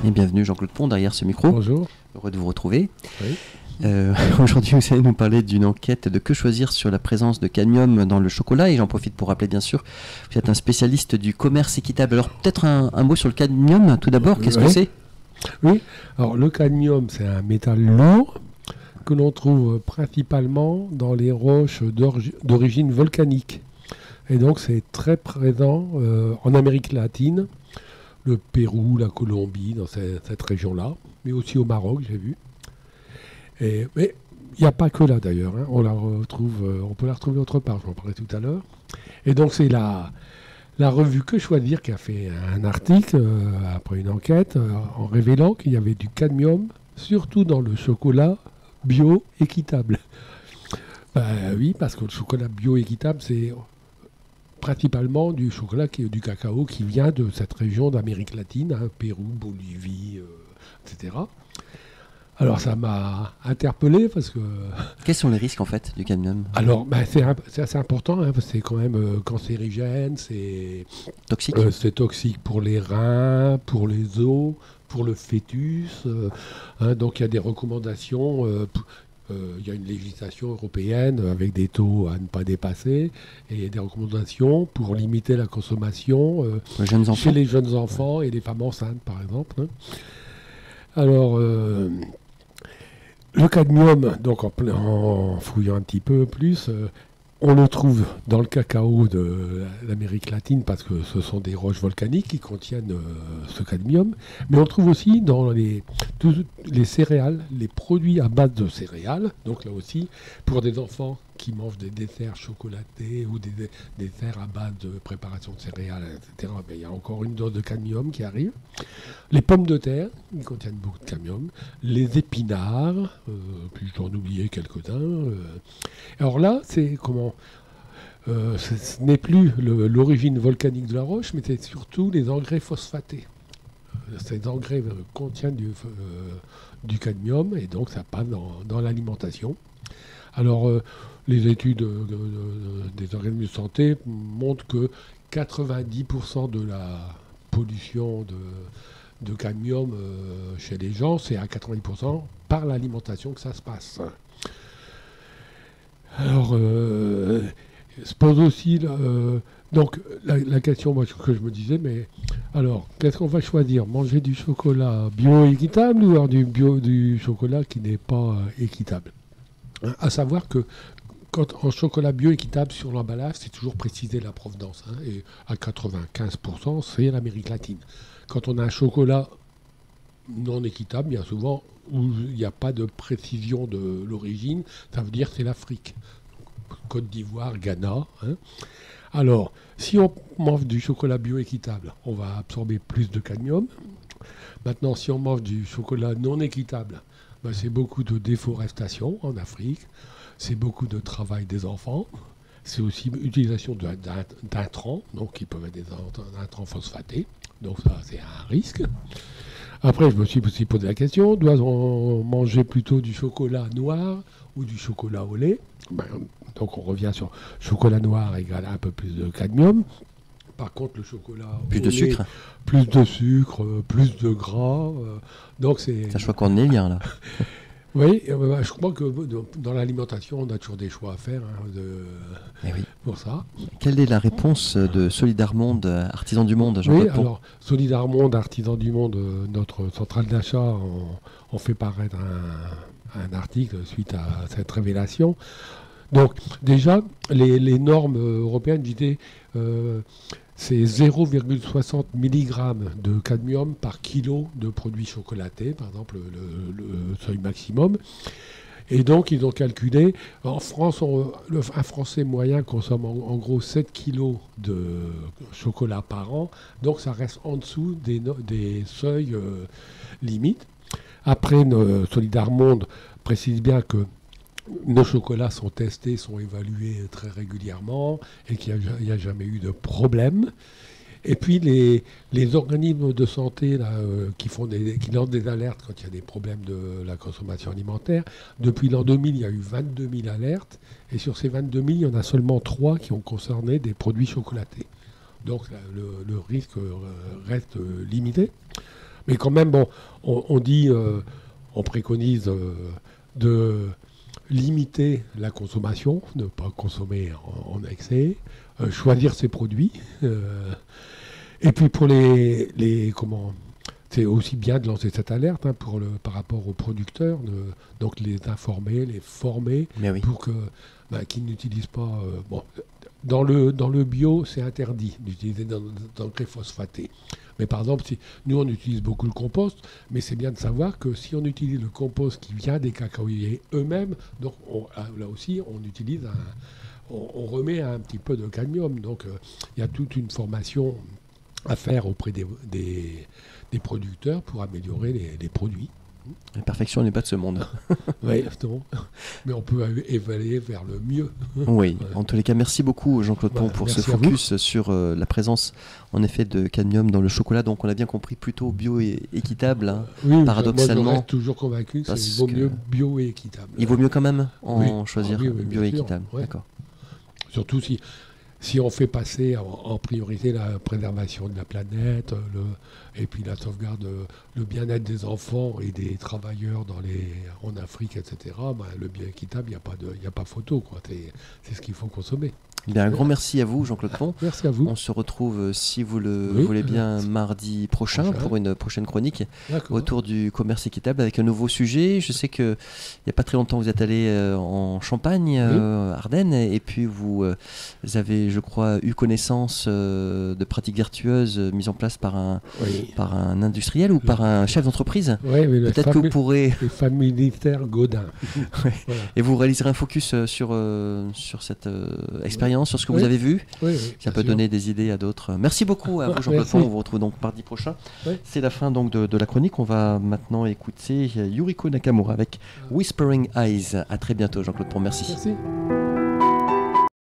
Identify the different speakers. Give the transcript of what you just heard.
Speaker 1: Et bienvenue Jean-Claude Pont derrière ce micro.
Speaker 2: Bonjour.
Speaker 1: Heureux de vous retrouver.
Speaker 2: Oui.
Speaker 1: Aujourd'hui, vous allez nous parler d'une enquête de Que choisir sur la présence de cadmium dans le chocolat. Et j'en profite pour rappeler, bien sûr, vous êtes un spécialiste du commerce équitable. Alors peut-être un mot sur le cadmium tout d'abord. Qu'est-ce que c'est ?
Speaker 2: Oui, alors le cadmium, c'est un métal lourd que l'on trouve principalement dans les roches d'origine volcanique. Et donc c'est très présent en Amérique latine, le Pérou, la Colombie, dans cette région-là, mais aussi au Maroc, j'ai vu. Mais il n'y a pas que là d'ailleurs, hein. On peut la retrouver autre part, j'en parlais tout à l'heure. Et donc c'est la revue Que choisir qui a fait un article après une enquête en révélant qu'il y avait du cadmium, surtout dans le chocolat bio équitable. Oui, parce que le chocolat bio équitable, c'est principalement du chocolat, du cacao qui vient de cette région d'Amérique latine, hein, Pérou, Bolivie, etc. Alors ça m'a interpellé parce que...
Speaker 1: Quels sont les risques en fait du cadmium ?
Speaker 2: Alors c'est assez important, hein, parce que c'est quand même cancérigène, c'est
Speaker 1: toxique.
Speaker 2: C'est toxique pour les reins, pour les os, pour le fœtus. Hein, donc il y a des recommandations, il y a une législation européenne avec des taux à ne pas dépasser et des recommandations pour limiter la consommation chez les jeunes enfants et les femmes enceintes par exemple. Hein. Alors... le cadmium, donc en fouillant un petit peu plus, on le trouve dans le cacao de l'Amérique latine parce que ce sont des roches volcaniques qui contiennent ce cadmium, mais on le trouve aussi dans tous les céréales, les produits à base de céréales. Donc là aussi, pour des enfants qui mangent des desserts chocolatés ou des desserts à base de préparation de céréales, etc., il y a encore une dose de cadmium qui arrive. Les pommes de terre, ils contiennent beaucoup de cadmium. Les épinards, puis j'en oubliais quelques-uns. Alors là, c'est comment ce n'est plus l'origine volcanique de la roche, mais c'est surtout les engrais phosphatés. Ces engrais contiennent du cadmium et donc ça passe dans l'alimentation. Alors, les études des organismes de santé montrent que 90% de la pollution de cadmium chez les gens, c'est à 90% par l'alimentation que ça se passe. Alors, se pose aussi donc la question que je me disais, mais alors, qu'est-ce qu'on va choisir ? Manger du chocolat bio-équitable ou alors du chocolat qui n'est pas équitable ? À savoir que quand en chocolat bio-équitable sur l'emballage, c'est toujours précisé la provenance. Hein, et à 95%, c'est l'Amérique latine. Quand on a un chocolat non équitable, bien souvent, où il n'y a pas de précision de l'origine, ça veut dire que c'est l'Afrique. Côte d'Ivoire, Ghana. Hein. Alors, si on mange du chocolat bio-équitable, on va absorber plus de cadmium. Maintenant, si on mange du chocolat non équitable, c'est beaucoup de déforestation en Afrique, c'est beaucoup de travail des enfants, c'est aussi utilisation d'intrants, donc qui peuvent être des intrants phosphatés, donc ça c'est un risque. Après je me suis aussi posé la question, doit-on manger plutôt du chocolat noir ou du chocolat au lait ? Donc on revient sur chocolat noir égale un peu plus de cadmium. Par contre, le chocolat...
Speaker 1: Plus de sucre.
Speaker 2: Plus de sucre, plus de gras. Donc c'est...
Speaker 1: Ça choix cornélien, là.
Speaker 2: Oui, je crois que dans l'alimentation, on a toujours des choix à faire pour ça.
Speaker 1: Quelle est la réponse de Solidarmonde, Artisans du Monde, Jean-Claude Pont ?
Speaker 2: Alors, Solidarmonde, Artisans du Monde, notre centrale d'achat, on fait paraître un article suite à cette révélation. Donc, déjà, les normes européennes disaient... c'est 0,60 mg de cadmium par kilo de produits chocolatés, par exemple le seuil maximum. Et donc ils ont calculé, en France, un Français moyen consomme en gros 7 kg de chocolat par an, donc ça reste en dessous des seuils limites. Après, Solidarmonde précise bien que nos chocolats sont testés, sont évalués très régulièrement et qu'il n'y a jamais eu de problème. Et puis les organismes de santé là, qui lancent des alertes quand il y a des problèmes de la consommation alimentaire, depuis l'an 2000, il y a eu 22 000 alertes. Et sur ces 22 000, il y en a seulement 3 qui ont concerné des produits chocolatés. Donc le risque reste limité. Mais quand même, bon, on dit, on préconise de limiter la consommation, ne pas consommer en excès, choisir ses produits. Et puis pour comment, c'est aussi bien de lancer cette alerte par rapport aux producteurs, donc les informer, les former, pour qu'ils n'utilisent pas. Dans le bio, c'est interdit d'utiliser d'engrais phosphatés. Mais par exemple, nous on utilise beaucoup le compost, mais c'est bien de savoir que si on utilise le compost qui vient des cacaoyers eux-mêmes, donc là aussi on utilise on remet un petit peu de cadmium. Donc il y a toute une formation à faire auprès des producteurs pour améliorer les produits.
Speaker 1: La perfection n'est pas de ce monde.
Speaker 2: Oui, mais on peut évaluer vers le mieux.
Speaker 1: Oui, en tous les cas, merci beaucoup Jean-Claude Pont pour ce focus sur la présence en effet de cadmium dans le chocolat. Donc on a bien compris, plutôt bio et équitable, paradoxalement.
Speaker 2: Moi je reste toujours convaincu qu'il vaut mieux bio et équitable.
Speaker 1: Il vaut mieux quand même choisir bio et équitable. D'accord.
Speaker 2: Surtout si on fait passer en priorité la préservation de la planète, et puis la sauvegarde, le bien-être des enfants et des travailleurs en Afrique, etc., le bien équitable, il n'y a pas photo, quoi. C'est ce qu'il faut consommer.
Speaker 1: Bien, un grand merci à vous, Jean-Claude Pont.
Speaker 2: Merci à vous.
Speaker 1: On se retrouve, si vous le voulez bien, mardi prochain pour une prochaine chronique autour du commerce équitable avec un nouveau sujet. Je sais qu'il n'y a pas très longtemps, vous êtes allé en Champagne, Ardennes, et puis vous avez, je crois, eu connaissance de pratiques vertueuses mises en place par un industriel ou par un chef d'entreprise.
Speaker 2: Oui, mais
Speaker 1: peut-être que vous pourrez...
Speaker 2: Les femmes militaires Gaudin.
Speaker 1: Voilà. Et vous réaliserez un focus sur cette expérience, sur ce que vous avez vu. Ça peut donner des idées à d'autres. Merci beaucoup à vous, Jean-Claude Pont. On vous retrouve donc mardi prochain. C'est la fin donc de la chronique. On va maintenant écouter Yuriko Nakamura avec Whispering Eyes. À très bientôt, Jean-Claude Pont. Merci.